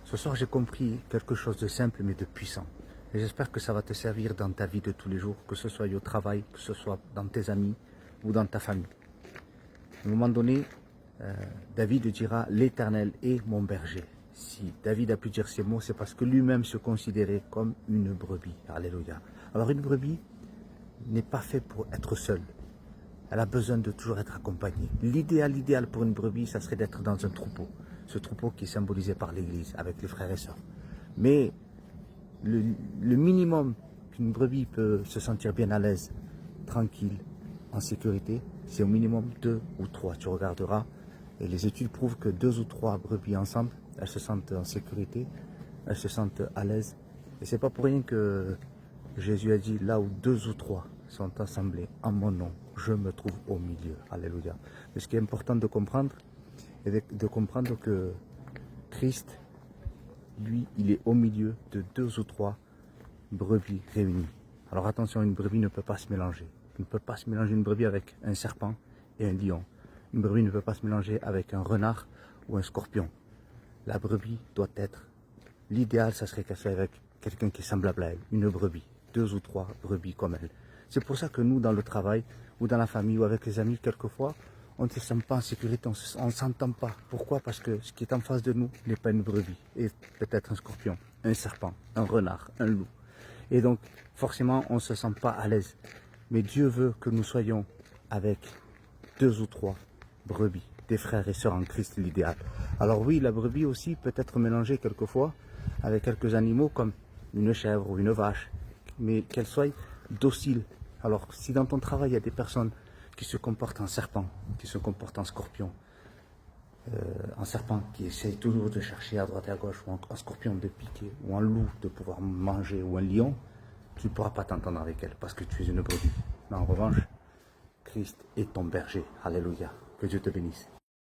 Ce soir, j'ai compris quelque chose de simple mais de puissant. Et j'espère que ça va te servir dans ta vie de tous les jours, que ce soit au travail, que ce soit dans tes amis ou dans ta famille. À un moment donné, David dira « L'Éternel est mon berger ». Si David a pu dire ces mots, c'est parce que lui-même se considérait comme une brebis. Alléluia. Alors une brebis n'est pas faite pour être seule. Elle a besoin de toujours être accompagnée. L'idéal pour une brebis, ça serait d'être dans un troupeau. Ce troupeau qui est symbolisé par l'Église, avec les frères et sœurs. Mais le minimum qu'une brebis peut se sentir bien à l'aise, tranquille, en sécurité, c'est au minimum 2 ou 3. Tu regarderas, et les études prouvent que 2 ou 3 brebis ensemble, elles se sentent en sécurité, elles se sentent à l'aise. Et c'est pas pour rien que Jésus a dit, là où 2 ou 3 sont assemblés en mon nom, je me trouve au milieu. Alléluia. Mais ce qui est important de comprendre, et de comprendre que Christ, lui, il est au milieu de 2 ou 3 brebis réunies. Alors attention, une brebis ne peut pas se mélanger. Il ne peut pas se mélanger une brebis avec un serpent et un lion. Une brebis ne peut pas se mélanger avec un renard ou un scorpion. La brebis doit être, l'idéal, ça serait qu'elle soit avec quelqu'un qui est semblable à elle, une brebis, 2 ou 3 brebis comme elle. C'est pour ça que nous, dans le travail, ou dans la famille, ou avec les amis, quelquefois, on ne se sent pas en sécurité, on ne s'entend pas. Pourquoi? Parce que ce qui est en face de nous n'est pas une brebis, et peut-être un scorpion, un serpent, un renard, un loup. Et donc, forcément, on ne se sent pas à l'aise. Mais Dieu veut que nous soyons avec 2 ou 3 brebis, des frères et sœurs en Christ, l'idéal. Alors oui, la brebis aussi peut être mélangée quelquefois avec quelques animaux comme une chèvre ou une vache, mais qu'elle soit docile. Alors, si dans ton travail, il y a des personnes qui se comportent en serpent, qui se comportent en scorpion, un serpent qui essaye toujours de chercher à droite et à gauche, ou un scorpion de piquer, ou un loup de pouvoir manger, ou un lion, tu ne pourras pas t'entendre avec elle parce que tu es une brebis. Mais en revanche, Christ est ton berger. Alléluia. Que Dieu te bénisse.